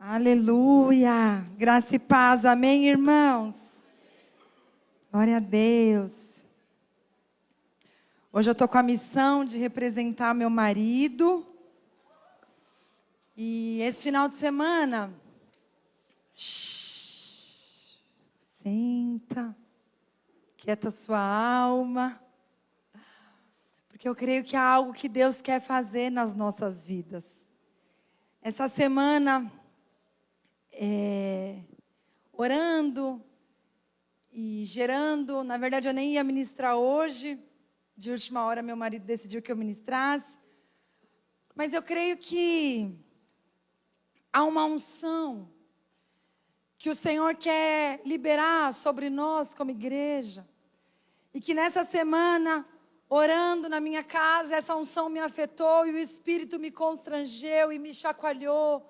Aleluia! Graça e paz, amém, irmãos? Glória a Deus. Hoje eu estou com a missão de representar meu marido. E esse final de semana... Senta. Quieta sua alma. Porque eu creio que há algo que Deus quer fazer nas nossas vidas. Essa semana... orando e gerando. Na verdade, eu nem ia ministrar hoje. De última hora, meu marido decidiu que eu ministrasse. Mas eu creio que há uma unção que o Senhor quer liberar sobre nós como igreja. E que nessa semana, orando na minha casa, essa unção me afetou e o Espírito me constrangeu e me chacoalhou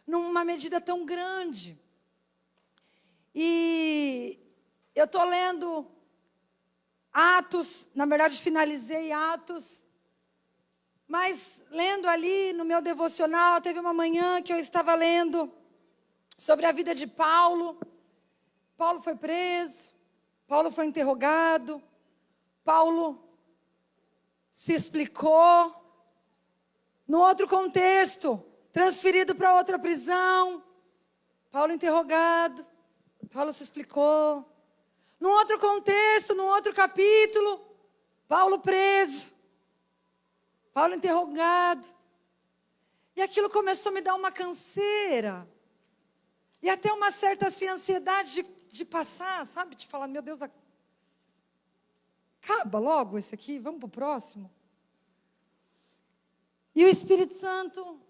numa medida tão grande. E eu estou lendo Atos, na verdade finalizei Atos, mas lendo ali no meu devocional, teve uma manhã que eu estava lendo sobre a vida de Paulo. Paulo foi preso, Paulo foi interrogado, Paulo se explicou. No outro contexto, transferido para outra prisão, Paulo interrogado, Paulo se explicou. Num outro contexto, num outro capítulo, Paulo preso, Paulo interrogado. E aquilo começou a me dar uma canseira. E até uma certa assim, ansiedade de passar, sabe? De falar, meu Deus, acaba logo esse aqui, vamos para o próximo. E o Espírito Santo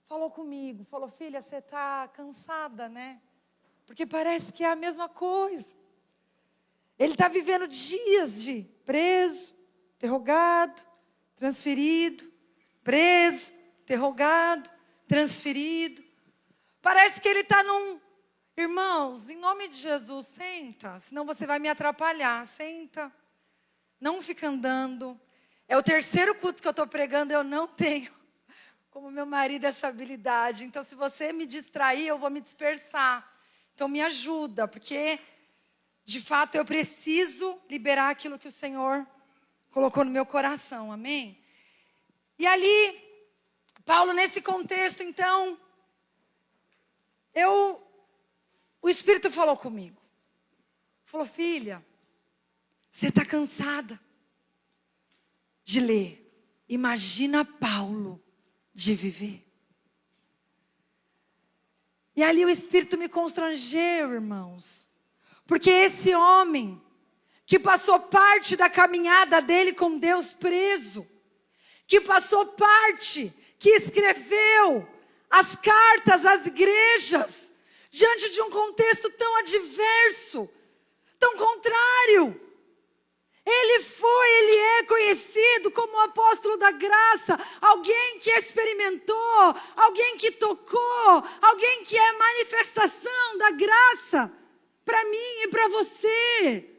falou comigo, falou, filha, você está cansada, né? Porque parece que é a mesma coisa. Ele está vivendo dias de preso, interrogado, transferido, preso, interrogado, transferido. Parece que ele está num... Irmãos, em nome de Jesus, senta, senão você vai me atrapalhar. Senta, não fica andando. É o terceiro culto que eu estou pregando, eu não tenho, como meu marido, essa habilidade. Então, se você me distrair, eu vou me dispersar. Então, me ajuda, porque, de fato, eu preciso liberar aquilo que o Senhor colocou no meu coração, amém? E ali, Paulo, nesse contexto, então, o Espírito falou comigo. Falou, filha, você está cansada de ler. Imagina Paulo de viver. E ali o Espírito me constrangeu, irmãos. Porque esse homem, que passou parte da caminhada dele com Deus preso, que passou parte, que escreveu as cartas às igrejas, diante de um contexto tão adverso, tão contrário. Ele é conhecido como o apóstolo da graça, alguém que experimentou, alguém que tocou, alguém que é manifestação da graça para mim e para você.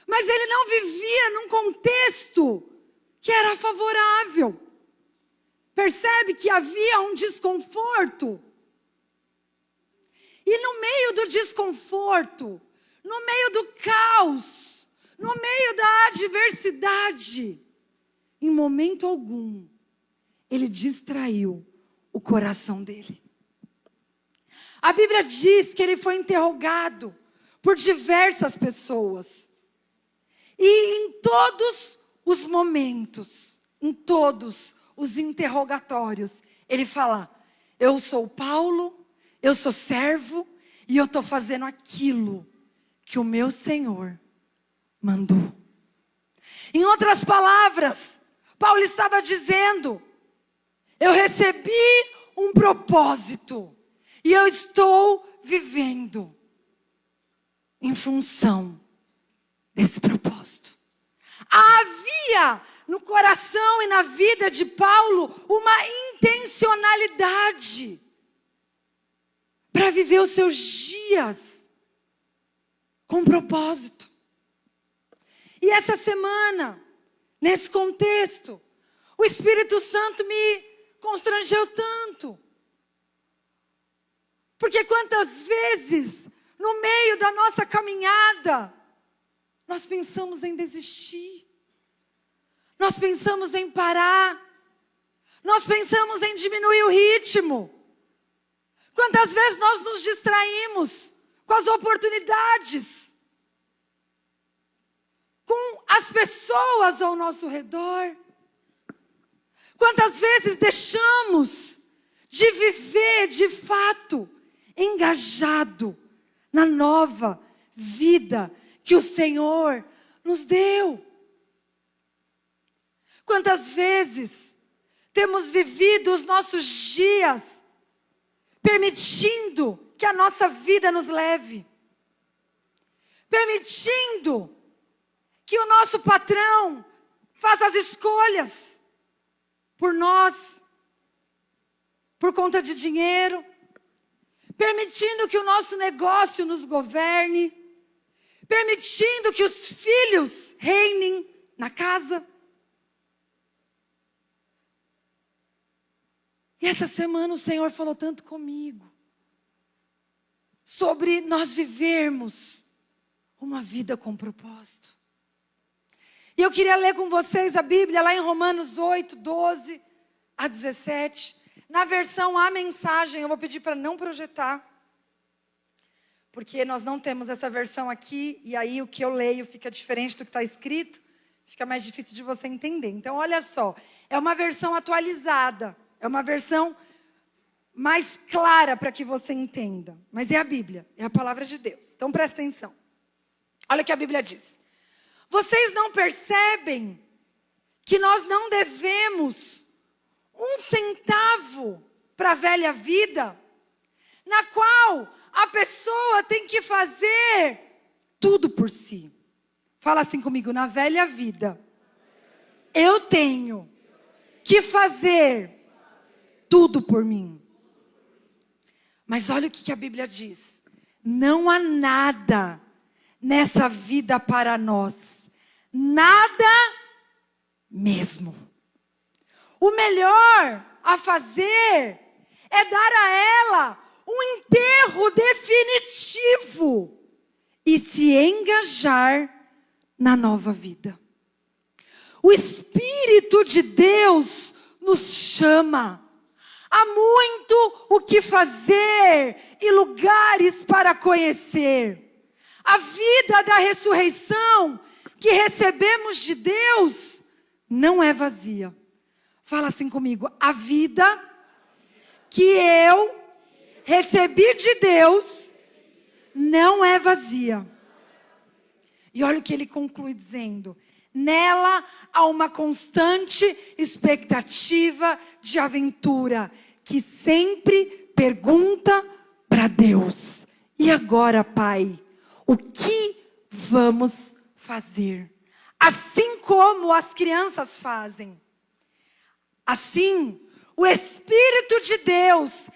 Mas ele não vivia num contexto que era favorável. Percebe que havia um desconforto. E no meio do desconforto, no meio do caos, no meio da adversidade, em momento algum, ele distraiu o coração dele. A Bíblia diz que ele foi interrogado por diversas pessoas. E em todos os momentos, em todos os interrogatórios, ele fala, eu sou Paulo, eu sou servo, e eu estou fazendo aquilo que o meu Senhor mandou. Em outras palavras, Paulo estava dizendo, eu recebi um propósito, e eu estou vivendo em função desse propósito. Havia no coração e na vida de Paulo uma intencionalidade para viver os seus dias com propósito. E essa semana, nesse contexto, o Espírito Santo me constrangeu tanto. Porque quantas vezes, no meio da nossa caminhada, nós pensamos em desistir. Nós pensamos em parar. Nós pensamos em diminuir o ritmo. Quantas vezes nós nos distraímos com as oportunidades, com as pessoas ao nosso redor. Quantas vezes deixamos de viver de fato engajado na nova vida que o Senhor nos deu. Quantas vezes temos vivido os nossos dias permitindo que a nossa vida nos leve, permitindo que o nosso patrão faça as escolhas por nós, por conta de dinheiro, permitindo que o nosso negócio nos governe, permitindo que os filhos reinem na casa. E essa semana o Senhor falou tanto comigo sobre nós vivermos uma vida com propósito. E eu queria ler com vocês a Bíblia lá em Romanos 8, 12 a 17. Na versão A Mensagem, eu vou pedir para não projetar, porque nós não temos essa versão aqui, e aí o que eu leio fica diferente do que está escrito, fica mais difícil de você entender. Então, olha só, é uma versão atualizada, é uma versão mais clara para que você entenda. Mas é a Bíblia, é a palavra de Deus. Então, presta atenção. Olha o que a Bíblia diz. Vocês não percebem que nós não devemos 1 centavo para a velha vida, na qual a pessoa tem que fazer tudo por si. Fala assim comigo, na velha vida, eu tenho que fazer tudo por mim. Mas olha o que a Bíblia diz. Não há nada nessa vida para nós. Nada mesmo. O melhor a fazer é dar a ela um enterro definitivo e se engajar na nova vida. O Espírito de Deus nos chama. Há muito o que fazer e lugares para conhecer. A vida da ressurreição que recebemos de Deus não é vazia. Fala assim comigo, a vida que eu recebi de Deus não é vazia. E olha o que ele conclui dizendo, nela há uma constante expectativa de aventura, que sempre pergunta para Deus, e agora, Pai, o que vamos fazer? Assim como as crianças fazem. Assim, o Espírito de Deus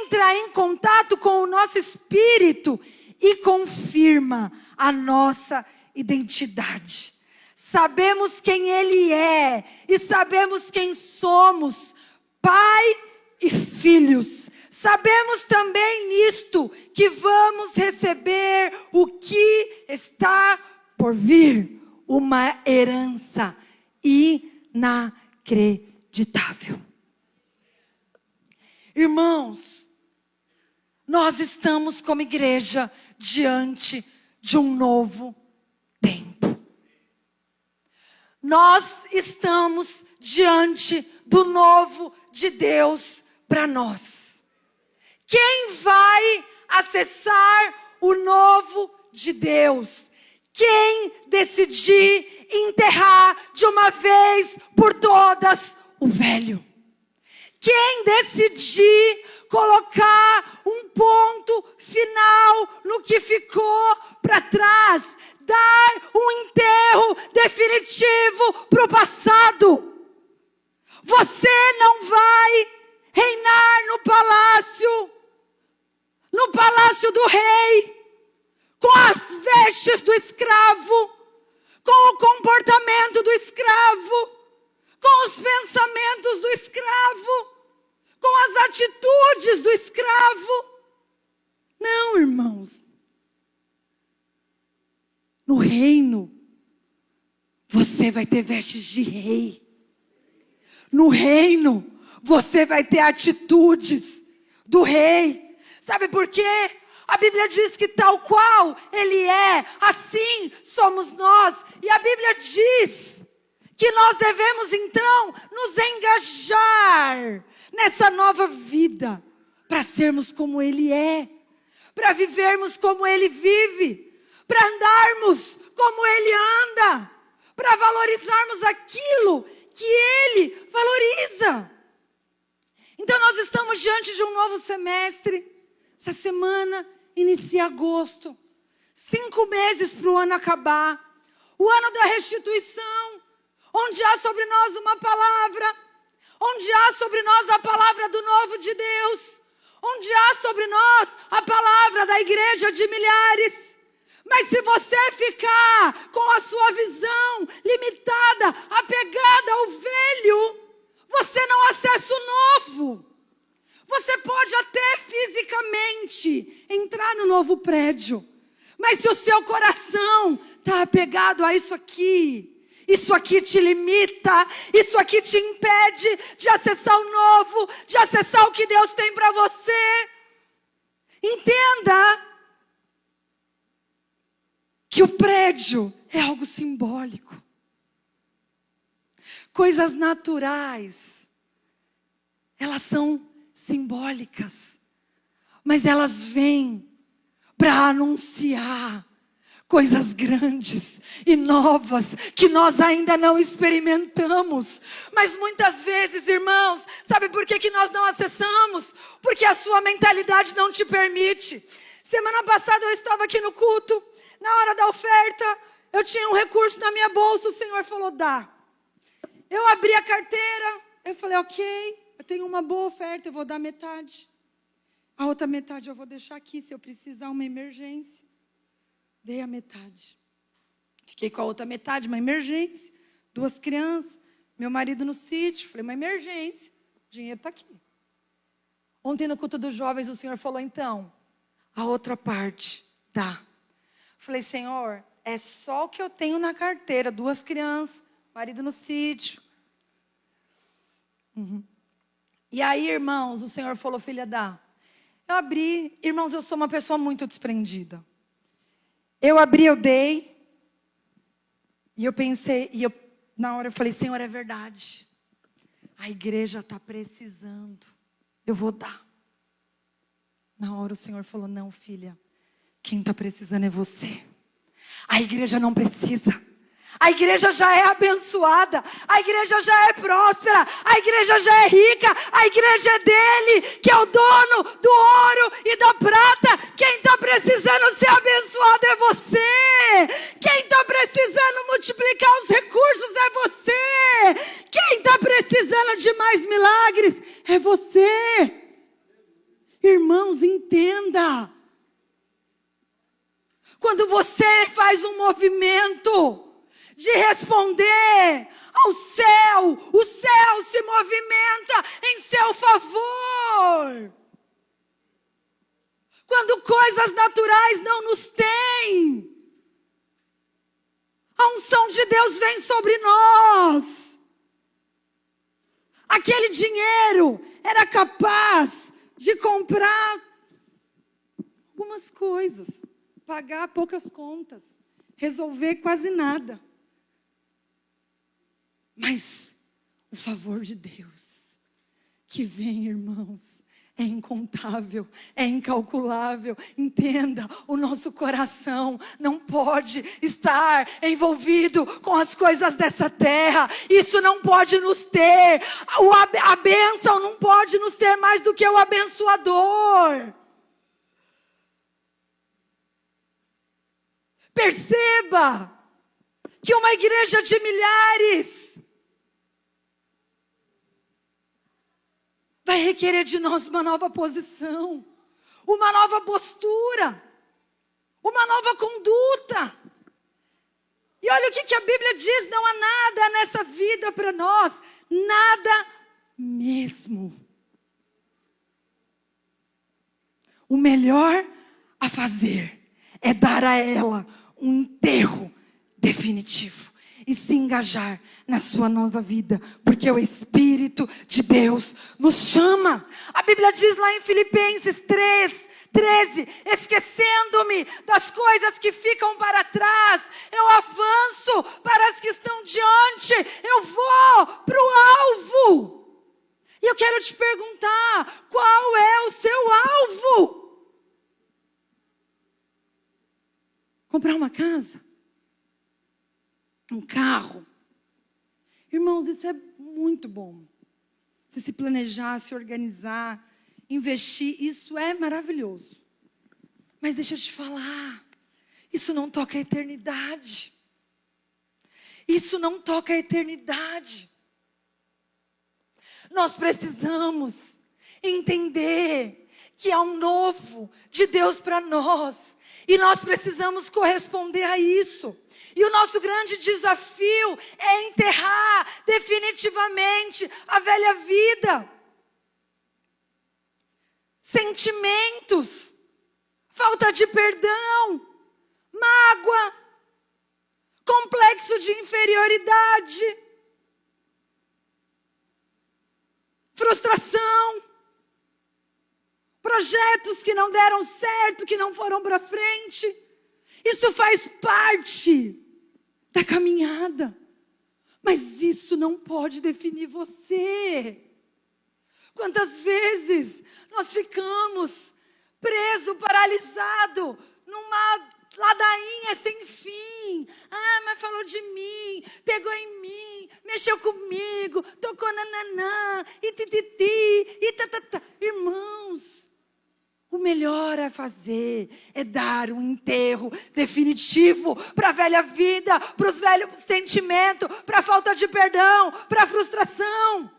entra em contato com o nosso espírito e confirma a nossa identidade. Sabemos quem Ele é e sabemos quem somos, Pai e filhos. Sabemos também nisto que vamos receber o que está por vir, uma herança inacreditável. Irmãos, nós estamos como igreja diante de um novo tempo. Nós estamos diante do novo de Deus para nós. Quem vai acessar o novo de Deus? Quem decidir enterrar de uma vez por todas o velho? Quem decidir colocar um ponto final no que ficou para trás, dar um enterro definitivo para o passado. Você não vai reinar no palácio do rei, com as vestes do escravo, com o comportamento do escravo, com os pensamentos do escravo, com as atitudes do escravo. Não, irmãos. No reino, você vai ter vestes de rei. No reino, você vai ter atitudes do rei. Sabe por quê? A Bíblia diz que tal qual Ele é, assim somos nós. E a Bíblia diz que nós devemos então nos engajar nessa nova vida. Para sermos como Ele é. Para vivermos como Ele vive. Para andarmos como Ele anda. Para valorizarmos aquilo que Ele valoriza. Então nós estamos diante de um novo semestre. Essa semana inicia agosto. 5 meses para o ano acabar. O ano da restituição. Onde há sobre nós uma palavra. Onde há sobre nós a palavra do novo de Deus. Onde há sobre nós a palavra da igreja de milhares. Mas se você ficar com a sua visão limitada, apegada ao velho, você não acessa o novo. Você pode até fisicamente entrar no novo prédio. Mas se o seu coração está apegado a isso aqui te limita, isso aqui te impede de acessar o novo, de acessar o que Deus tem para você. Entenda que o prédio é algo simbólico. Coisas naturais, elas são simbólicas, mas elas vêm para anunciar coisas grandes e novas que nós ainda não experimentamos. Mas muitas vezes, irmãos, sabe por que nós não acessamos? Porque a sua mentalidade não te permite. Semana passada eu estava aqui no culto, na hora da oferta, eu tinha um recurso na minha bolsa, o Senhor falou, dá. Eu abri a carteira, eu falei, ok, eu tenho uma boa oferta, eu vou dar metade. A outra metade eu vou deixar aqui, se eu precisar uma emergência. Dei a metade. Fiquei com a outra metade, uma emergência. 2 crianças, meu marido no sítio. Falei, uma emergência. O dinheiro está aqui. Ontem no culto dos jovens, o Senhor falou, então, a outra parte, dá. Falei, Senhor, é só o que eu tenho na carteira. 2 crianças, marido no sítio. E aí, irmãos, o Senhor falou, filha, dá. Eu abri. Irmãos, eu sou uma pessoa muito desprendida. Eu abri, eu dei, e eu pensei, na hora eu falei, Senhor, é verdade. A igreja está precisando, eu vou dar. Na hora o Senhor falou, não, filha, quem está precisando é você. A igreja não precisa. A igreja já é abençoada, a igreja já é próspera, a igreja já é rica, a igreja é dele, que é o dono do ouro e da prata. Quem está precisando ser abençoado é você. Quem está precisando multiplicar os recursos é você. Quem está precisando de mais milagres é você. Irmãos, entenda. Quando você faz um movimento de responder ao céu, o céu se movimenta em seu favor. Quando coisas naturais não nos têm, a unção de Deus vem sobre nós. Aquele dinheiro era capaz de comprar algumas coisas, pagar poucas contas, resolver quase nada. Mas o favor de Deus que vem, irmãos, é incontável, é incalculável. Entenda, o nosso coração não pode estar envolvido com as coisas dessa terra. Isso não pode nos ter. A bênção não pode nos ter mais do que o abençoador. Perceba que uma igreja de milhares vai requerer de nós uma nova posição, uma nova postura, uma nova conduta. E olha o que a Bíblia diz, não há nada nessa vida para nós, nada mesmo. O melhor a fazer é dar a ela um enterro definitivo e se engajar na sua nova vida, porque o Espírito de Deus nos chama. A Bíblia diz lá em Filipenses 3:13, esquecendo-me das coisas que ficam para trás, eu avanço para as que estão diante, eu vou para o alvo. E eu quero te perguntar, qual é o seu alvo? Comprar uma casa? Um carro? Irmãos, isso é muito bom. Se planejar, se organizar, investir, isso é maravilhoso. Mas deixa eu te falar, isso não toca a eternidade. Isso não toca a eternidade. Nós precisamos entender que há um novo de Deus para nós. E nós precisamos corresponder a isso. E o nosso grande desafio é enterrar definitivamente a velha vida. Sentimentos, falta de perdão, mágoa, complexo de inferioridade, frustração, projetos que não deram certo, que não foram para frente. Isso faz parte da caminhada, mas isso não pode definir você. Quantas vezes nós ficamos presos, paralisados, numa ladainha sem fim. Ah, mas falou de mim, pegou em mim, mexeu comigo, tocou nananã, e tititi, e tatatá. Irmãos, o melhor a fazer é dar um enterro definitivo para a velha vida, para os velhos sentimentos, para a falta de perdão, para a frustração,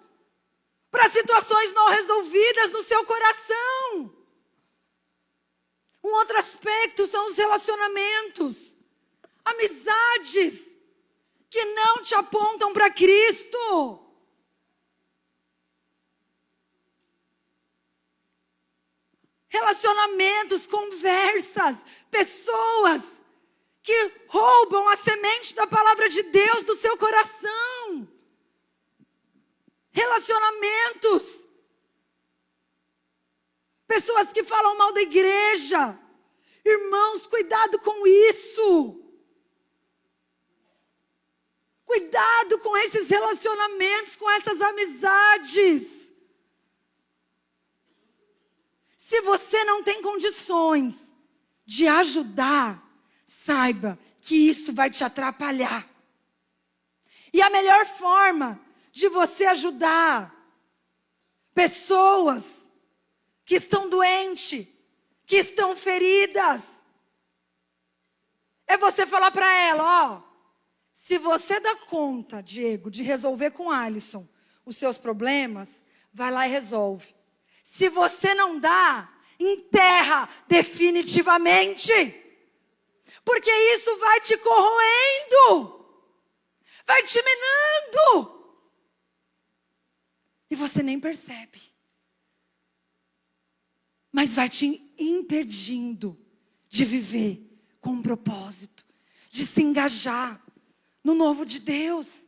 para situações mal resolvidas no seu coração. Um outro aspecto são os relacionamentos, amizades que não te apontam para Cristo. Relacionamentos, conversas, pessoas que roubam a semente da palavra de Deus do seu coração. Relacionamentos, pessoas que falam mal da igreja. Irmãos, cuidado com isso. Cuidado com esses relacionamentos, com essas amizades. Se você não tem condições de ajudar, saiba que isso vai te atrapalhar. E a melhor forma de você ajudar pessoas que estão doentes, que estão feridas, é você falar para ela, ó, se você dá conta, Diego, de resolver com Alisson os seus problemas, vai lá e resolve. Se você não dá, enterra definitivamente. Porque isso vai te corroendo, vai te minando. E você nem percebe. Mas vai te impedindo de viver com um propósito, de se engajar no novo de Deus.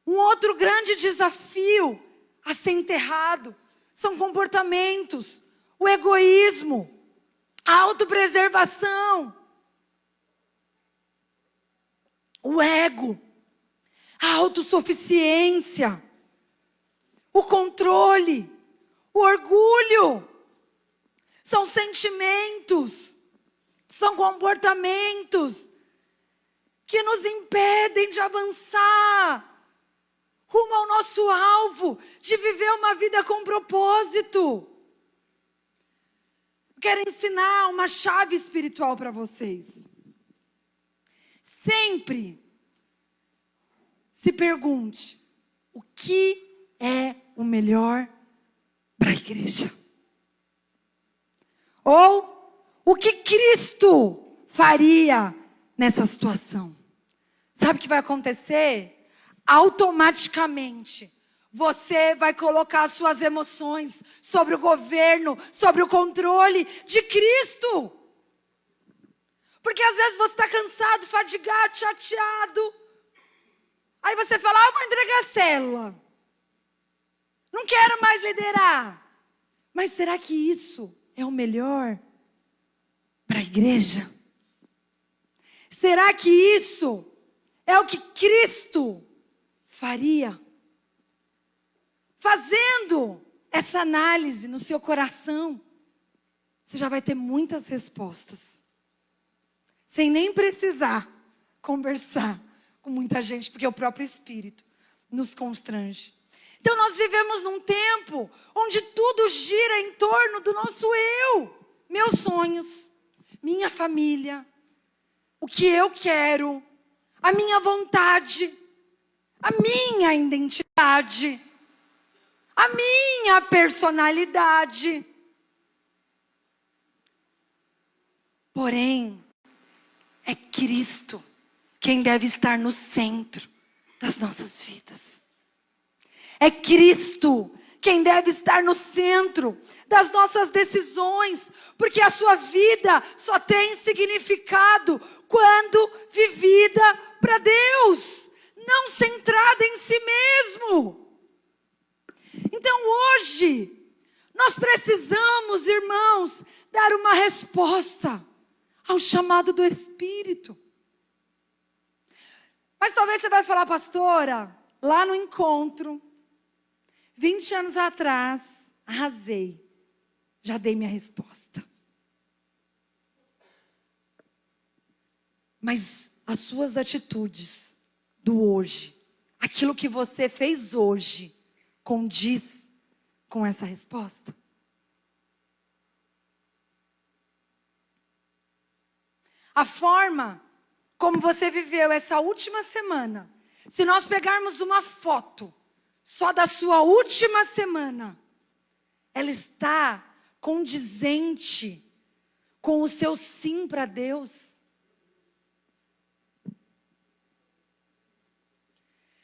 Um outro grande desafio a ser enterrado são comportamentos, o egoísmo, a autopreservação, o ego, a autossuficiência, o controle, o orgulho. São sentimentos, são comportamentos que nos impedem de avançar rumo ao nosso alvo, de viver uma vida com propósito. Quero ensinar uma chave espiritual para vocês. Sempre se pergunte, o que é o melhor para a igreja? Ou, o que Cristo faria nessa situação? Sabe o que vai acontecer? Automaticamente, Você vai colocar suas emoções sobre o governo, sobre o controle de Cristo. Porque às vezes você está cansado, fadigado, chateado. Aí você fala, vou entregar a célula. Não quero mais liderar. Mas será que isso é o melhor para a igreja? Será que isso é o que Cristo faria? Fazendo essa análise no seu coração, você já vai ter muitas respostas. Sem nem precisar conversar com muita gente, porque o próprio Espírito nos constrange. Então nós vivemos num tempo onde tudo gira em torno do nosso eu. Meus sonhos, minha família, o que eu quero, a minha vontade, a minha identidade, a minha personalidade. Porém, é Cristo quem deve estar no centro das nossas vidas. É Cristo quem deve estar no centro das nossas decisões, porque a sua vida só tem significado quando vivida para Deus, não centrada em si mesmo. Então hoje, nós precisamos, irmãos, dar uma resposta ao chamado do Espírito. Mas talvez você vai falar, pastora, lá no encontro, 20 anos atrás, arrasei, já dei minha resposta. Mas as suas atitudes do hoje, aquilo que você fez hoje, condiz com essa resposta? A forma como você viveu essa última semana, se nós pegarmos uma foto só da sua última semana, ela está condizente com o seu sim para Deus?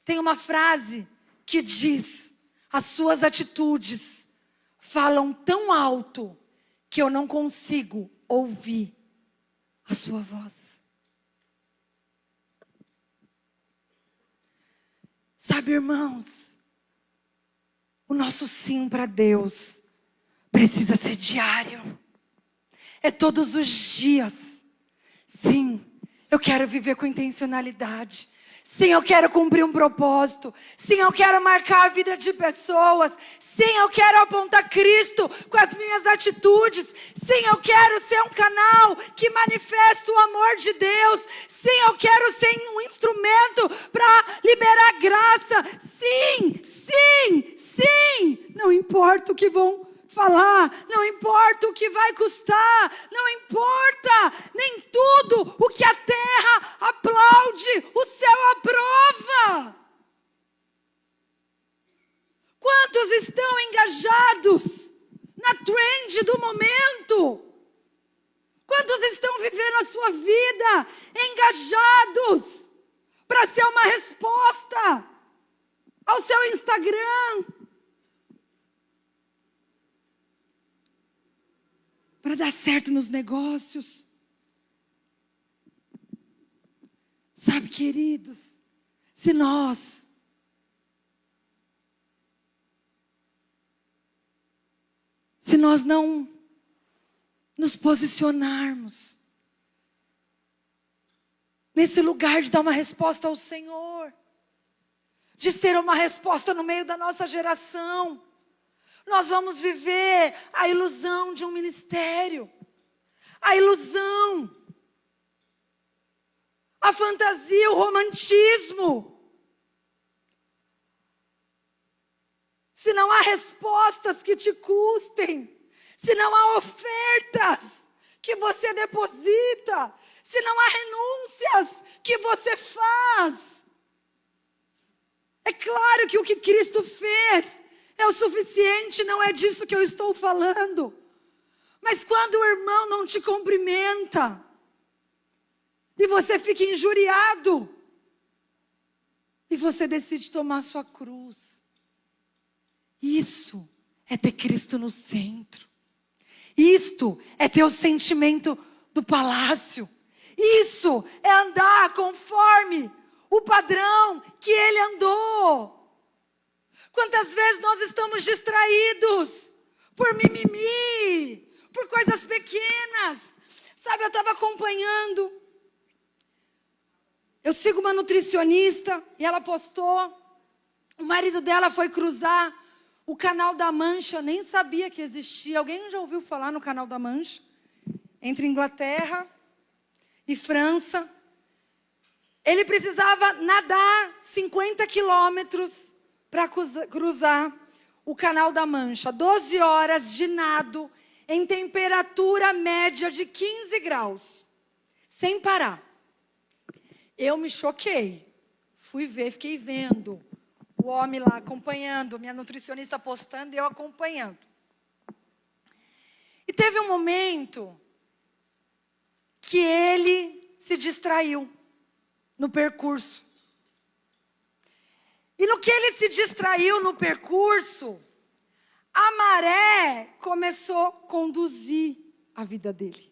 Tem uma frase que diz: as suas atitudes falam tão alto que eu não consigo ouvir a sua voz. Sabe, irmãos, o nosso sim para Deus precisa ser diário. É todos os dias. Sim, eu quero viver com intencionalidade. Sim, eu quero cumprir um propósito. Sim, eu quero marcar a vida de pessoas. Sim, eu quero apontar Cristo com as minhas atitudes. Sim, eu quero ser um canal que manifesta o amor de Deus. Sim, eu quero ser um instrumento para liberar graça. Sim, sim, sim. Não importa o que vão falar, não importa o que vai custar, não importa, nem tudo o que a terra aplaude, o céu aprova. Quantos estão engajados na trend do momento? Quantos estão vivendo a sua vida engajados para ser uma resposta ao seu Instagram? Para dar certo nos negócios? Sabe, queridos, se nós não nos posicionarmos nesse lugar de dar uma resposta ao Senhor, de ser uma resposta no meio da nossa geração, nós vamos viver a ilusão de um ministério, a ilusão, a fantasia, o romantismo. Se não há respostas que te custem, se não há ofertas que você deposita, se não há renúncias que você faz, é claro que o que Cristo fez é o suficiente, não é disso que eu estou falando. Mas quando o irmão não te cumprimenta, e você fica injuriado, e você decide tomar sua cruz, Isso é ter Cristo no centro. Isto é ter o sentimento do palácio. Isso é andar conforme o padrão que ele andou. Quantas vezes nós estamos distraídos por mimimi, por coisas pequenas. Sabe, eu estava acompanhando. Eu sigo uma nutricionista e ela postou. O marido dela foi cruzar o Canal da Mancha, nem sabia que existia. Alguém já ouviu falar no Canal da Mancha? Entre Inglaterra e França. Ele precisava nadar 50 quilômetros para cruzar o Canal da Mancha. 12 horas de nado em temperatura média de 15 graus. Sem parar. Eu me choquei. Fui ver, fiquei vendo. O homem lá acompanhando, minha nutricionista postando e eu acompanhando. E teve um momento que ele se distraiu no percurso. E no que ele se distraiu no percurso, a maré começou a conduzir a vida dele.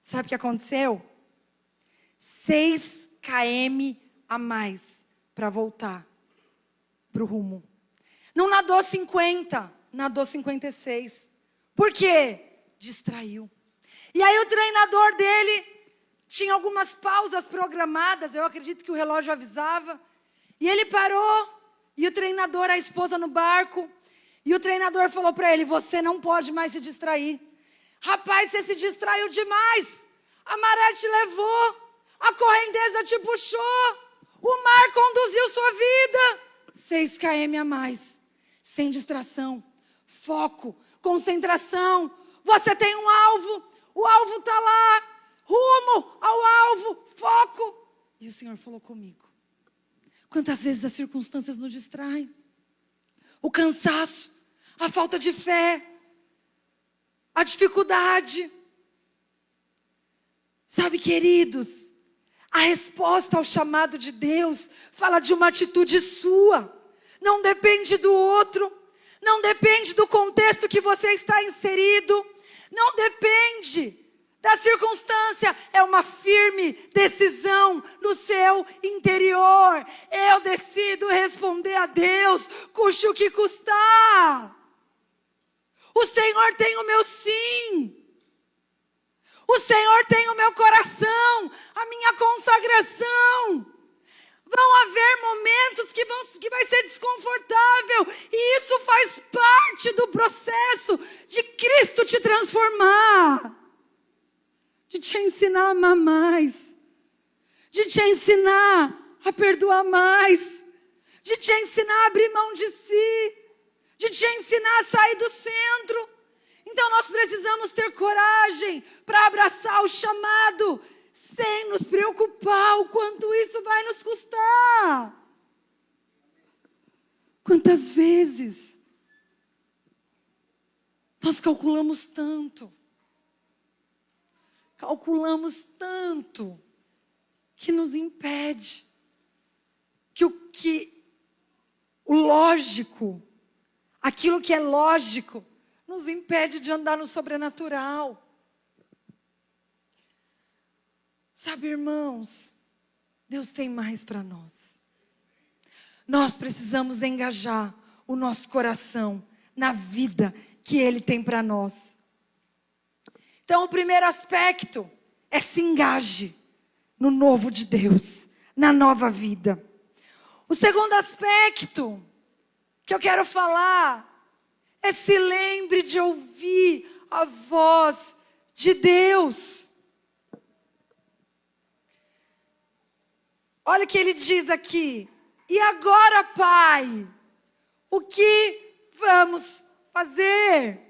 Sabe o que aconteceu? 6 km a mais para voltar para o rumo. Não nadou 50, nadou 56. Por quê? Distraiu. E aí o treinador dele tinha algumas pausas programadas, eu acredito que o relógio avisava. E ele parou, e o treinador, a esposa no barco, e o treinador falou para ele, você não pode mais se distrair. Rapaz, você se distraiu demais. A maré te levou, a correnteza te puxou, o mar conduziu sua vida. 6 km a mais, sem distração, foco, concentração. Você tem um alvo, o alvo está lá, rumo ao alvo, foco. E o Senhor falou comigo. Quantas vezes as circunstâncias nos distraem? O cansaço, a falta de fé, a dificuldade. Sabe, queridos, a resposta ao chamado de Deus fala de uma atitude sua. Não depende do outro. Não depende do contexto que você está inserido. Não depende da circunstância. É uma firme decisão no seu interior. Eu decido responder a Deus, custe o que custar. O Senhor tem o meu sim. O Senhor tem o meu coração, a minha consagração. Vão haver momentos que vai ser desconfortável. E isso faz parte do processo de Cristo te transformar. De te ensinar a amar mais. De te ensinar a perdoar mais. De te ensinar a abrir mão de si. De te ensinar a sair do centro. Então nós precisamos ter coragem para abraçar o chamado, sem nos preocupar o quanto isso vai nos custar. Quantas vezes nós calculamos tanto que nos impede, que o lógico, aquilo que é lógico, nos impede de andar no sobrenatural. Sabe, irmãos, Deus tem mais para nós. Nós precisamos engajar o nosso coração na vida que Ele tem para nós. Então, o primeiro aspecto é se engaje no novo de Deus, na nova vida. O segundo aspecto que eu quero falar é se lembre de ouvir a voz de Deus. Olha o que ele diz aqui. E agora, Pai, o que vamos fazer?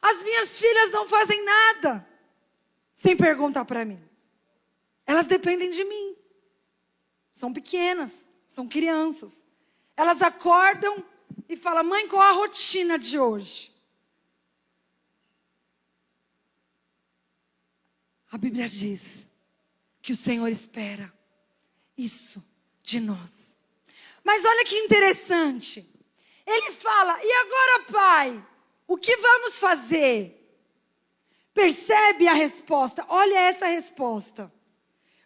As minhas filhas não fazem nada sem perguntar para mim. Elas dependem de mim. São pequenas, são crianças. Elas acordam e falam, mãe, qual a rotina de hoje? A Bíblia diz que o Senhor espera isso de nós. Mas olha que interessante. Ele fala: e agora, Pai, o que vamos fazer? Percebe a resposta? Olha essa resposta.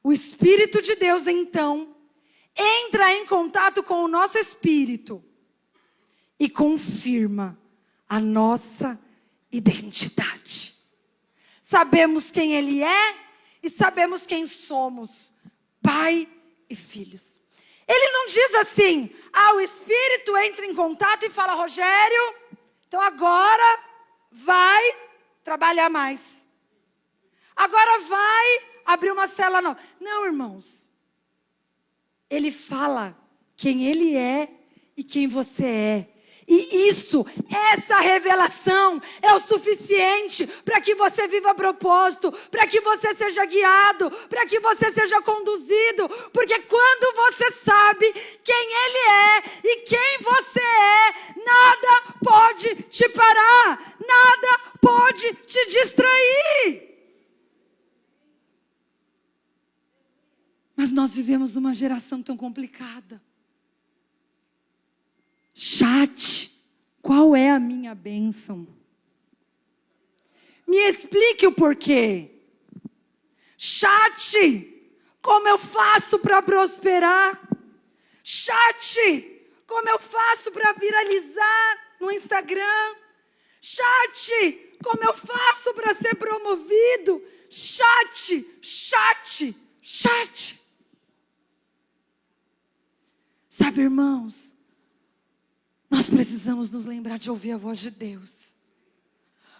O Espírito de Deus, então, entra em contato com o nosso espírito e confirma a nossa identidade. Sabemos quem Ele é e sabemos quem somos, pai e filhos. Ele não diz assim: o Espírito entra em contato e fala: Rogério, então agora vai trabalhar mais. Agora vai abrir uma célula nova. Não, irmãos. Ele fala quem Ele é e quem você é. E essa revelação é o suficiente para que você viva propósito, para que você seja guiado, para que você seja conduzido. Porque quando você sabe quem Ele é e quem você é, nada pode te parar, nada pode te distrair. Mas nós vivemos uma geração tão complicada. Chat, qual é a minha bênção? Me explique o porquê. Chat, como eu faço para prosperar? Chat, como eu faço para viralizar no Instagram? Chat, como eu faço para ser promovido? Chat. Sabe, irmãos, nós precisamos nos lembrar de ouvir a voz de Deus.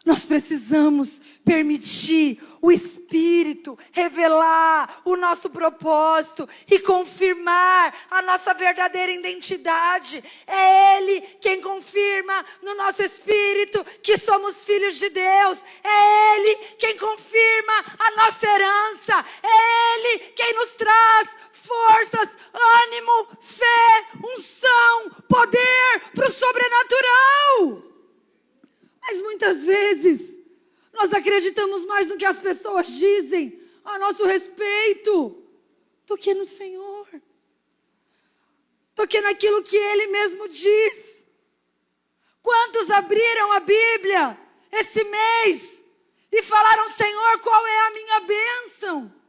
Nós precisamos permitir o Espírito revelar o nosso propósito e confirmar a nossa verdadeira identidade. É Ele quem confirma no nosso espírito que somos filhos de Deus. É Ele quem confirma a nossa herança. É Ele quem nos traz forças, ânimo, fé, unção, poder para o sobrenatural. Mas muitas vezes nós acreditamos mais no que as pessoas dizem a nosso respeito do que no Senhor, do que naquilo que Ele mesmo diz. Quantos abriram a Bíblia esse mês e falaram: Senhor, qual é a minha bênção?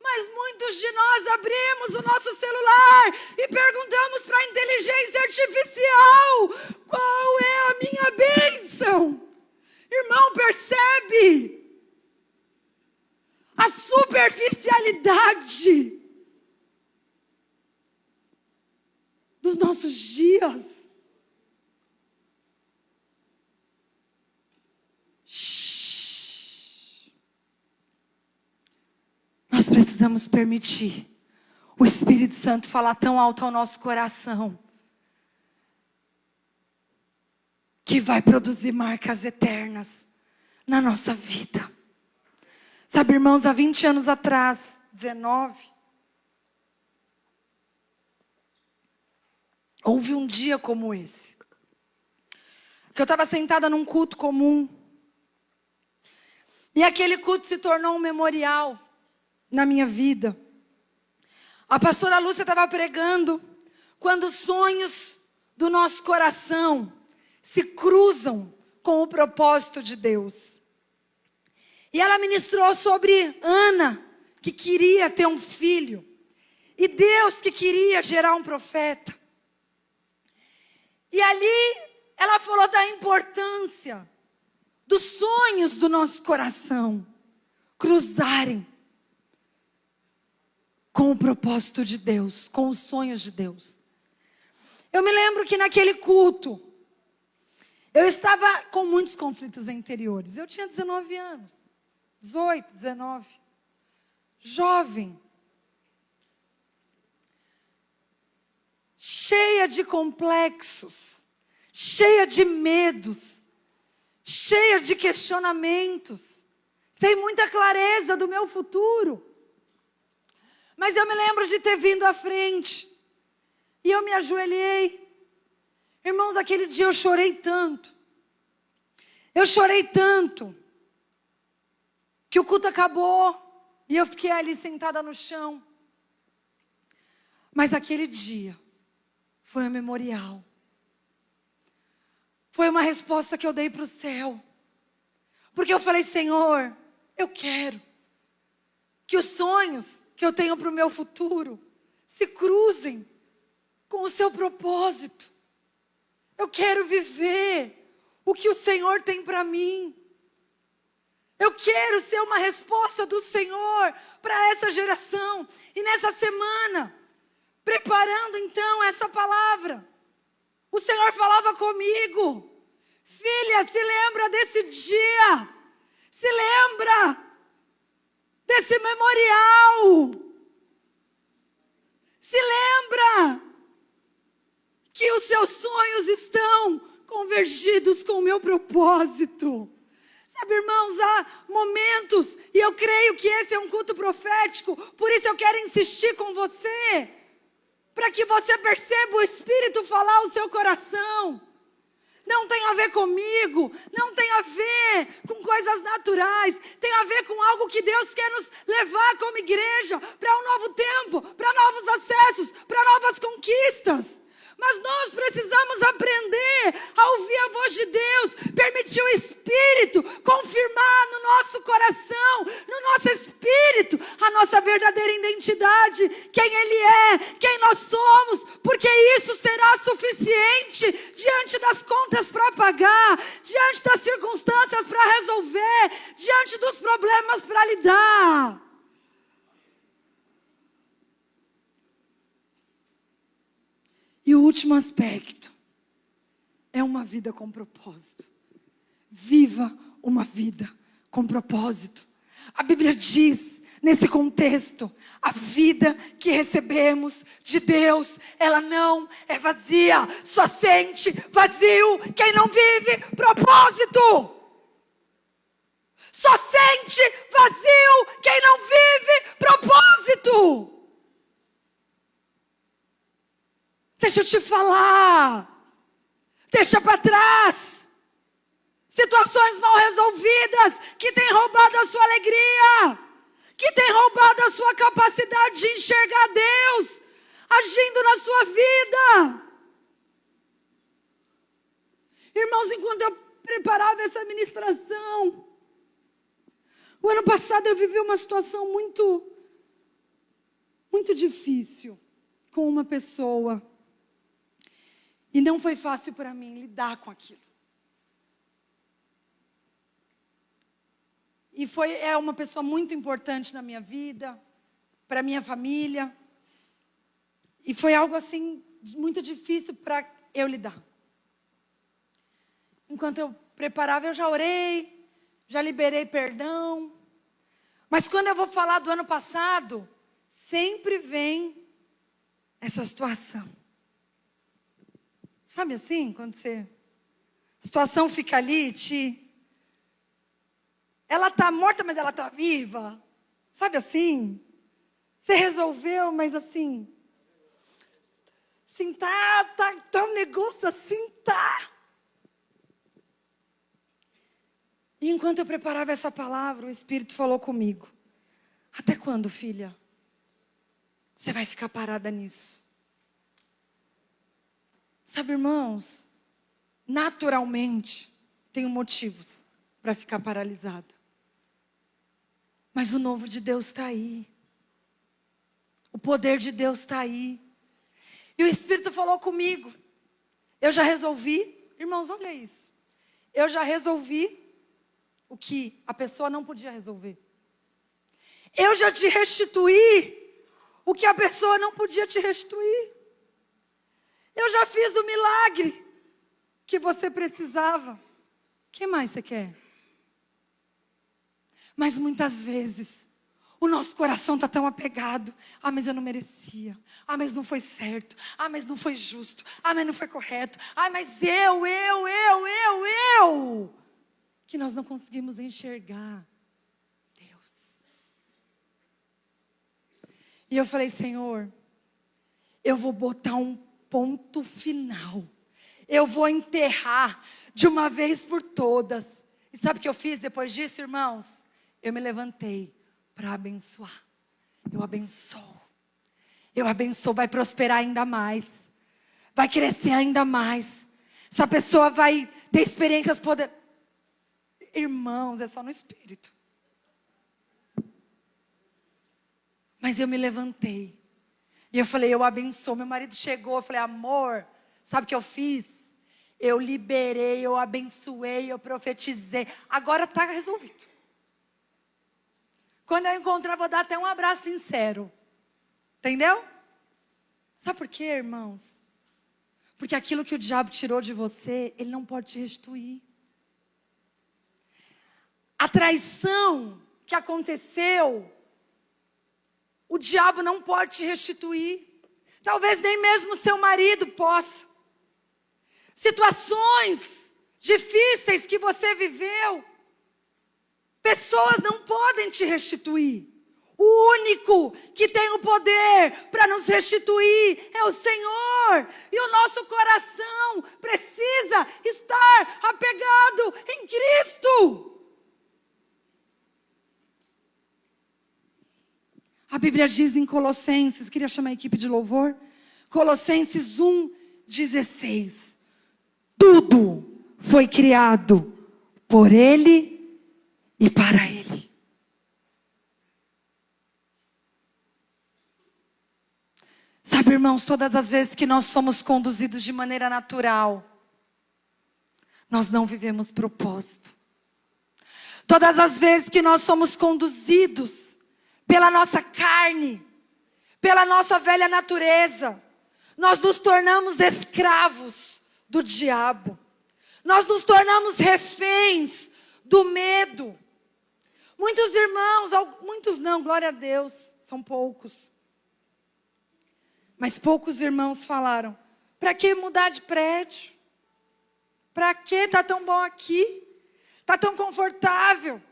Mas muitos de nós abrimos o nosso celular e perguntamos para a inteligência artificial: qual é a minha bênção? Irmão, percebe a superficialidade dos nossos dias? Nós precisamos permitir o Espírito Santo falar tão alto ao nosso coração que vai produzir marcas eternas na nossa vida. Sabe, irmãos, há 20 anos atrás, 19, houve um dia como esse, que eu estava sentada num culto comum, e aquele culto se tornou um memorial na minha vida. A pastora Lúcia estava pregando quando os sonhos do nosso coração se cruzam com o propósito de Deus. E ela ministrou sobre Ana, que queria ter um filho, e Deus que queria gerar um profeta. E ali ela falou da importância dos sonhos do nosso coração cruzarem com o propósito de Deus, com os sonhos de Deus. Eu me lembro que naquele culto, eu estava com muitos conflitos interiores. Eu tinha 19 anos, 18, 19, jovem, cheia de complexos, cheia de medos, cheia de questionamentos, sem muita clareza do meu futuro. Mas eu me lembro de ter vindo à frente, e eu me ajoelhei. Irmãos, aquele dia eu chorei tanto, que o culto acabou, e eu fiquei ali sentada no chão. Mas aquele dia foi um memorial foi uma resposta que eu dei para o céu. Porque eu falei, Senhor, eu quero que os sonhos que eu tenho para o meu futuro se cruzem com o seu propósito. Eu quero viver o que o Senhor tem para mim. Eu quero ser uma resposta do Senhor para essa geração. E nessa semana, preparando então essa palavra, o Senhor falava comigo: filha, se lembra desse dia, se lembra desse memorial, se lembra que os seus sonhos estão convergidos com o meu propósito. Sabe, irmãos, há momentos, e eu creio que esse é um culto profético, por isso eu quero insistir com você, para que você perceba o Espírito falar ao seu coração. Não tem a ver comigo, não tem a ver com coisas naturais, tem a ver com algo que Deus quer nos levar como igreja, para um novo tempo, para novos acessos, para novas conquistas. Mas nós precisamos aprender a ouvir a voz de Deus, permitir o Espírito confirmar no nosso coração, no nosso espírito, a nossa verdadeira identidade, quem Ele é, quem nós somos, porque isso será suficiente diante das contas para pagar, diante das circunstâncias para resolver, diante dos problemas para lidar. E o último aspecto é uma vida com propósito. Viva uma vida com propósito. A Bíblia diz, nesse contexto, a vida que recebemos de Deus, ela não é vazia. Só sente vazio quem não vive propósito. Só sente vazio quem não vive propósito. Deixa eu te falar, deixa para trás, situações mal resolvidas, que têm roubado a sua alegria, que têm roubado a sua capacidade de enxergar Deus, agindo na sua vida. Irmãos, enquanto eu preparava essa ministração, o ano passado eu vivi uma situação muito difícil com uma pessoa. E não foi fácil para mim lidar com aquilo. E é uma pessoa muito importante na minha vida, para minha família. E foi algo assim, muito difícil para eu lidar. Enquanto eu preparava, eu já orei, já liberei perdão. Mas quando eu vou falar do ano passado, sempre vem essa situação. Sabe assim, quando a situação fica ali, ela está morta, mas ela está viva. Sabe assim? Você resolveu, mas assim tá um negócio assim, tá. E enquanto eu preparava essa palavra, o Espírito falou comigo: até quando, filha, você vai ficar parada nisso? Sabe, irmãos, naturalmente, tenho motivos para ficar paralisada. Mas o novo de Deus está aí. O poder de Deus está aí. E o Espírito falou comigo. Eu já resolvi. Irmãos, olha isso. Eu já resolvi o que a pessoa não podia resolver. Eu já te restituí o que a pessoa não podia te restituir. Eu já fiz o milagre que você precisava. O que mais você quer? Mas muitas vezes, o nosso coração está tão apegado. Ah, mas eu não merecia. Ah, mas não foi certo. Ah, mas não foi justo. Ah, mas não foi correto. Ah, mas eu. Que nós não conseguimos enxergar Deus. E eu falei, Senhor, eu vou botar um ponto final. Eu vou enterrar de uma vez por todas. E sabe o que eu fiz depois disso, irmãos? Eu me levantei para abençoar. Eu abençoo. Vai prosperar ainda mais. Vai crescer ainda mais. Essa pessoa vai ter experiências poderosas. Irmãos, é só no espírito. Mas eu me levantei. E eu falei, eu abençoo. Meu marido chegou, eu falei, amor, sabe o que eu fiz? Eu liberei, eu abençoei, eu profetizei. Agora está resolvido. Quando eu encontrar, vou dar até um abraço sincero. Entendeu? Sabe por quê, irmãos? Porque aquilo que o diabo tirou de você, ele não pode te restituir. A traição que aconteceu, o diabo não pode te restituir. Talvez nem mesmo seu marido possa. Situações difíceis que você viveu, pessoas não podem te restituir. O único que tem o poder para nos restituir é o Senhor. E o nosso coração precisa estar apegado em Cristo. A Bíblia diz em Colossenses, queria chamar a equipe de louvor, Colossenses 1:16. Tudo foi criado por Ele e para Ele. Sabe, irmãos, todas as vezes que nós somos conduzidos de maneira natural, nós não vivemos propósito. Todas as vezes que nós somos conduzidos pela nossa carne, pela nossa velha natureza, nós nos tornamos escravos do diabo. Nós nos tornamos reféns do medo. Muitos irmãos, muitos não, glória a Deus, são poucos. Mas poucos irmãos falaram, para que mudar de prédio? Para que está tão bom aqui? Está tão confortável?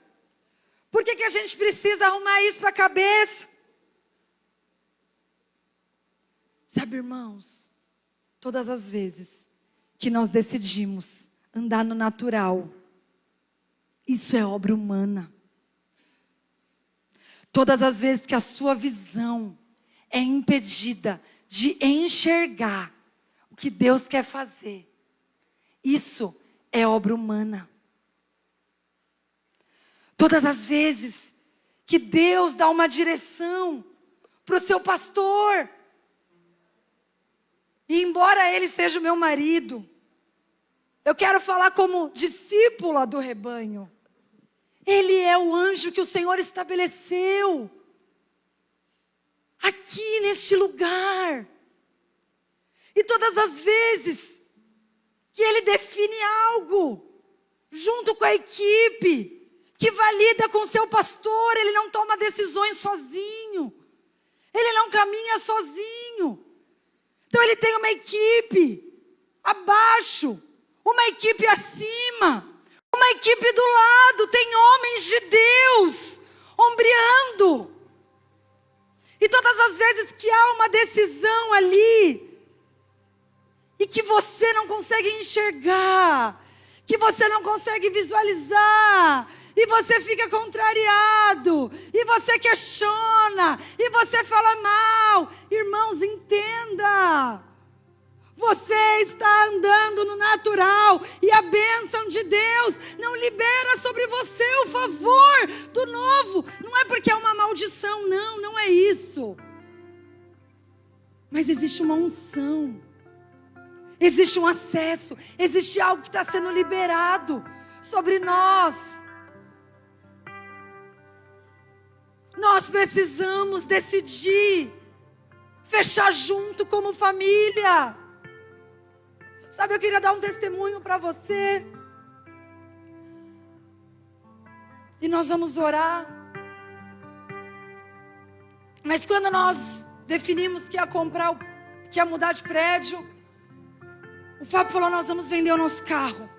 Por que a gente precisa arrumar isso para a cabeça? Sabe, irmãos, todas as vezes que nós decidimos andar no natural, isso é obra humana. Todas as vezes que a sua visão é impedida de enxergar o que Deus quer fazer, isso é obra humana. Todas as vezes que Deus dá uma direção para o seu pastor, e embora ele seja o meu marido, eu quero falar como discípula do rebanho. Ele é o anjo que o Senhor estabeleceu aqui neste lugar. E todas as vezes que ele define algo, junto com a equipe, que valida com o seu pastor, ele não toma decisões sozinho. Ele não caminha sozinho. Então ele tem uma equipe abaixo, uma equipe acima, uma equipe do lado, tem homens de Deus ombreando. E todas as vezes que há uma decisão ali, e que você não consegue enxergar, que você não consegue visualizar, e você fica contrariado, e você questiona, e você fala mal. Irmãos, entenda. Você está andando no natural, e a bênção de Deus não libera sobre você o favor do novo. Não é porque é uma maldição, não é isso. Mas existe uma unção, existe um acesso, existe algo que está sendo liberado sobre nós. Nós precisamos decidir fechar junto como família. Sabe, eu queria dar um testemunho para você. E nós vamos orar. Mas quando nós definimos que ia comprar, que ia mudar de prédio, o Fábio falou, nós vamos vender o nosso carro.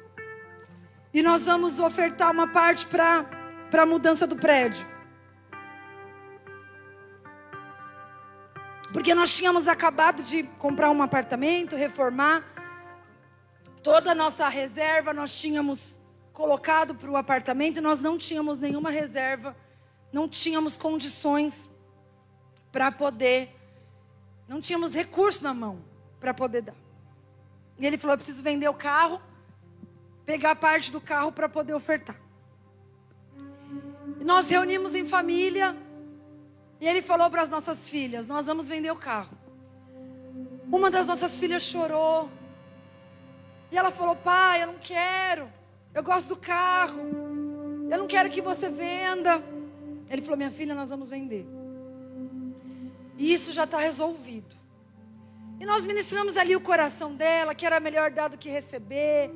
E nós vamos ofertar uma parte para a mudança do prédio. Porque nós tínhamos acabado de comprar um apartamento, reformar. Toda a nossa reserva nós tínhamos colocado para o apartamento. E nós não tínhamos nenhuma reserva. Não tínhamos condições para poder. Não tínhamos recurso na mão para poder dar. E ele falou: eu preciso vender o carro, pegar parte do carro para poder ofertar. E nós reunimos em família. E ele falou para as nossas filhas: nós vamos vender o carro. Uma das nossas filhas chorou. E ela falou: pai, eu não quero. Eu gosto do carro. Eu não quero que você venda. Ele falou: minha filha, nós vamos vender. E isso já está resolvido. E nós ministramos ali o coração dela, que era melhor dar do que receber.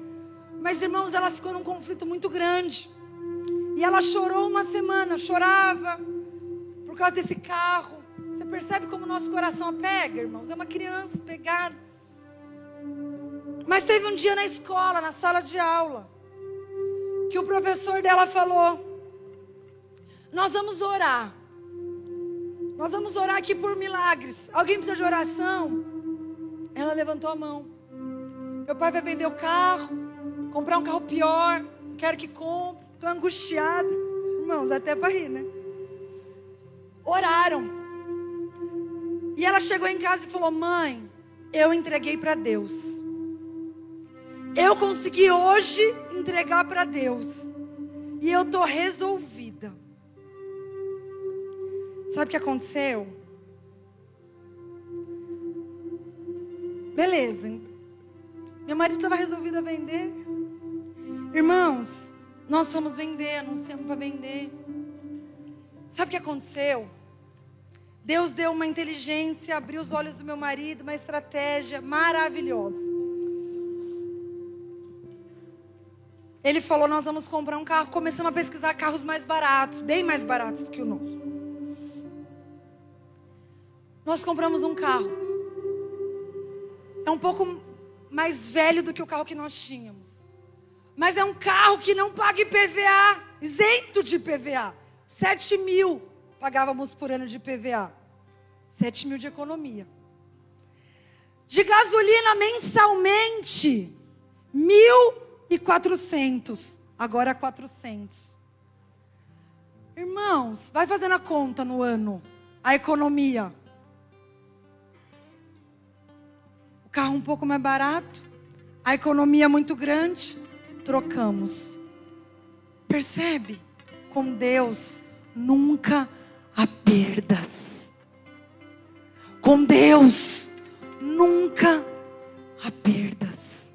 Mas, irmãos, ela ficou num conflito muito grande. E ela chorou uma semana, chorava por causa desse carro. Você percebe como o nosso coração apega, irmãos? É uma criança pegada. Mas teve um dia na escola, na sala de aula, que o professor dela falou: nós vamos orar. Nós vamos orar aqui por milagres. Alguém precisa de oração? Ela levantou a mão. Meu pai vai vender o carro, comprar um carro pior. Quero que compre. Estou angustiada. Irmãos, até para rir, né? Oraram. E ela chegou em casa e falou: mãe, eu entreguei para Deus. Eu consegui hoje entregar para Deus. E eu estou resolvida. Sabe o que aconteceu? Beleza. Meu marido estava resolvido a vender. Irmãos, nós fomos vender, anunciamos para vender. Sabe o que aconteceu? Deus deu uma inteligência, abriu os olhos do meu marido, uma estratégia maravilhosa. Ele falou: nós vamos comprar um carro. Começamos a pesquisar carros mais baratos, bem mais baratos do que o nosso. Nós compramos um carro. É um pouco mais velho do que o carro que nós tínhamos. Mas é um carro que não paga IPVA, isento de IPVA. 7 mil pagávamos por ano de IPVA. 7 mil de economia. De gasolina mensalmente, 1.400. Agora 400. Irmãos, vai fazendo a conta no ano. A economia. O carro um pouco mais barato. A economia muito grande. Trocamos. Percebe? Com Deus nunca há perdas. Com Deus nunca há perdas.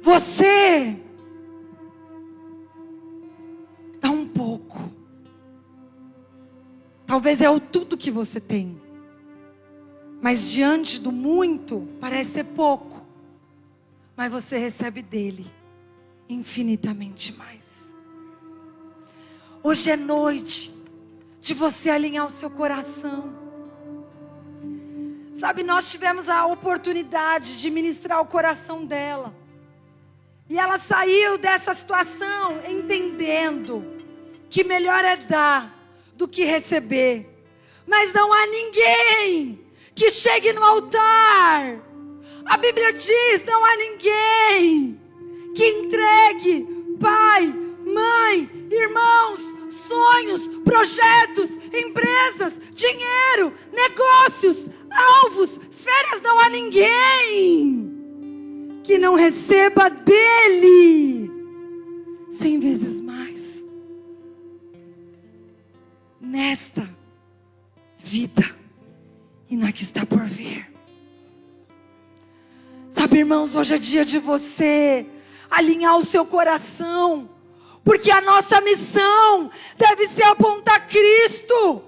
Você dá um pouco. Talvez é o tudo que você tem. Mas diante do muito, parece ser pouco. Mas você recebe dele infinitamente mais. Hoje é noite de você alinhar o seu coração. Sabe, nós tivemos a oportunidade de ministrar o coração dela. E ela saiu dessa situação entendendo que melhor é dar do que receber. Mas não há ninguém que chegue no altar. A Bíblia diz: não há ninguém que entregue pai, mãe, irmãos, sonhos, projetos, empresas, dinheiro, negócios, alvos, férias. Não há ninguém que não receba dele 100 vezes mais nesta vida e na que está por vir. Sabe, irmãos, hoje é dia de você alinhar o seu coração, porque a nossa missão deve ser apontar Cristo.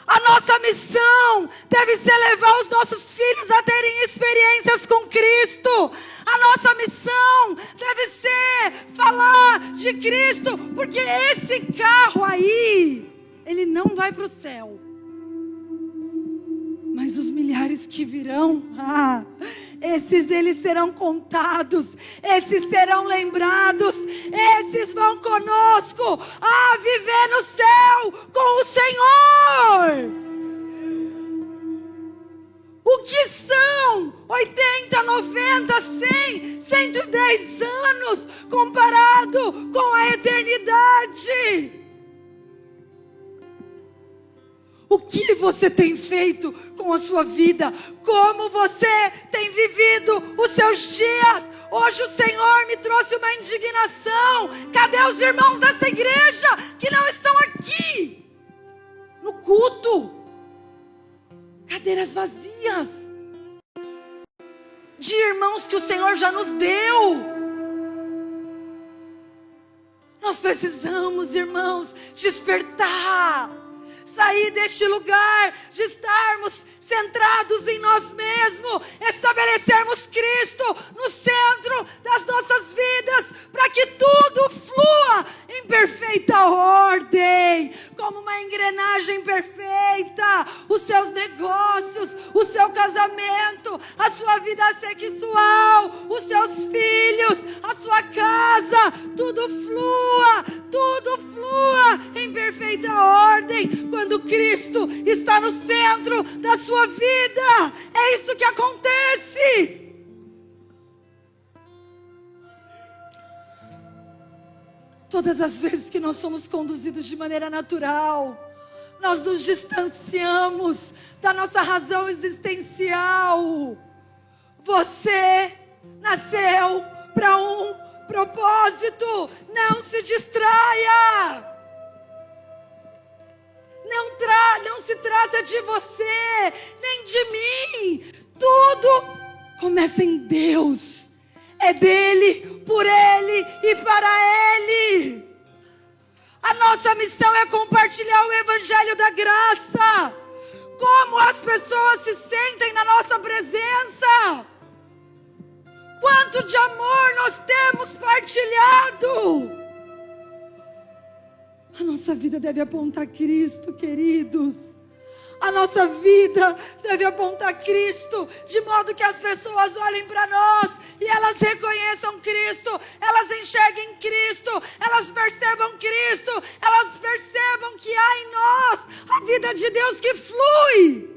A nossa missão deve ser levar os nossos filhos a terem experiências com Cristo. A nossa missão deve ser falar de Cristo, porque esse carro aí, ele não vai para o céu. Mas os milhares que virão, esses eles serão contados, esses serão lembrados, esses vão conosco a viver no céu com o Senhor. O que são 80, 90, 100, 110 anos comparado com a eternidade? O que você tem feito com a sua vida? Como você tem vivido os seus dias? Hoje o Senhor me trouxe uma indignação. Cadê os irmãos dessa igreja que não estão aqui no culto? Cadeiras vazias de irmãos que o Senhor já nos deu. Nós precisamos, irmãos, despertar, sair deste lugar de estarmos centrados em nós mesmos, estabelecermos Cristo no centro das nossas vidas, para que tudo flua em perfeita ordem, como uma engrenagem perfeita. Os seus negócios, o seu casamento, a sua vida sexual, os seus filhos, a sua casa, tudo flua em perfeita ordem, quando Cristo está no centro da sua vida. É isso que acontece. Todas as vezes que nós somos conduzidos de maneira natural, nós nos distanciamos da nossa razão existencial. Você nasceu para um propósito. Não se distraia. Não se trata de você, nem de mim. Tudo começa em Deus. É dele, por ele e para ele. A nossa missão é compartilhar o evangelho da graça. Como as pessoas se sentem na nossa presença. Quanto de amor nós temos partilhado. A nossa vida deve apontar Cristo, queridos. A nossa vida deve apontar Cristo, de modo que as pessoas olhem para nós e elas reconheçam Cristo, elas enxerguem Cristo, elas percebam Cristo, elas percebam que há em nós a vida de Deus que flui.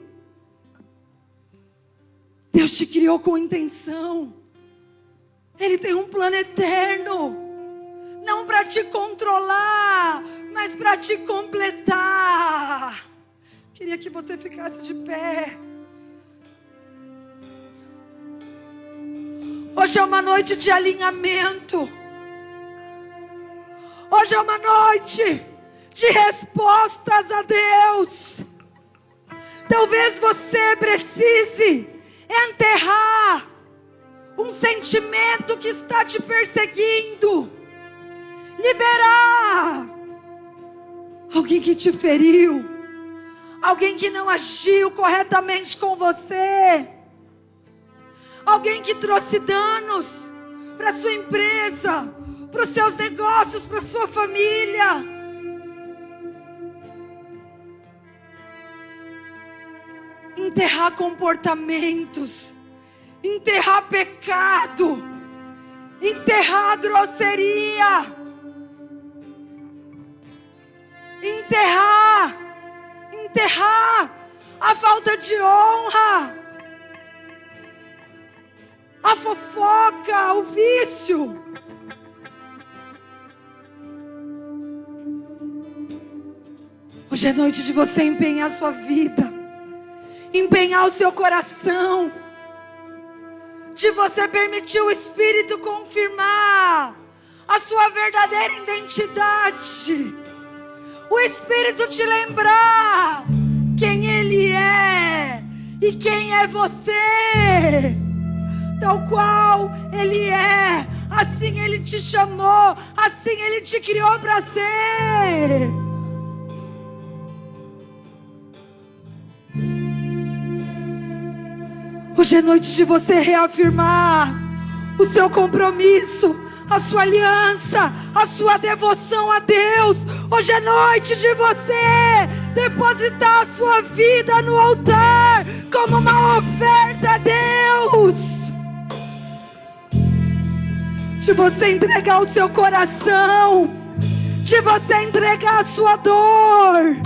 Deus te criou com intenção. Ele tem um plano eterno, não para te controlar, mas para te completar. Queria que você ficasse de pé. Hoje é uma noite de alinhamento. Hoje é uma noite de respostas a Deus. Talvez você precise enterrar um sentimento que está te perseguindo. Liberar alguém que te feriu. Alguém que não agiu corretamente com você. Alguém que trouxe danos para sua empresa, para os seus negócios, para sua família. Enterrar comportamentos, enterrar pecado, enterrar grosseria, enterrar a falta de honra, a fofoca, o vício. Hoje é noite de você empenhar a sua vida, empenhar o seu coração, de você permitir o Espírito confirmar a sua verdadeira identidade. O Espírito te lembrar quem Ele é e quem é você. Tal qual Ele é, assim Ele te chamou, assim Ele te criou para ser. Hoje é noite de você reafirmar o seu compromisso, a sua aliança, a sua devoção a Deus. Hoje é noite de você depositar a sua vida no altar como uma oferta a Deus. De você entregar o seu coração, de você entregar a sua dor,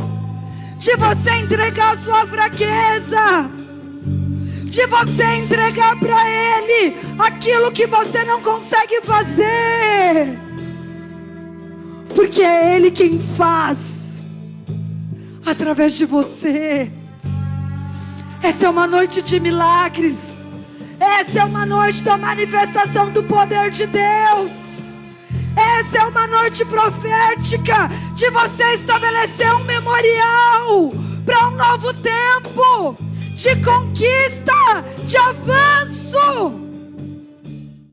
de você entregar a sua fraqueza, de você entregar para Ele aquilo que você não consegue fazer, porque é Ele quem faz. através de você. Essa é uma noite de milagres. Essa é uma noite da manifestação do poder de Deus. Essa é uma noite profética de você estabelecer um memorial para um novo tempo de conquista, de avanço.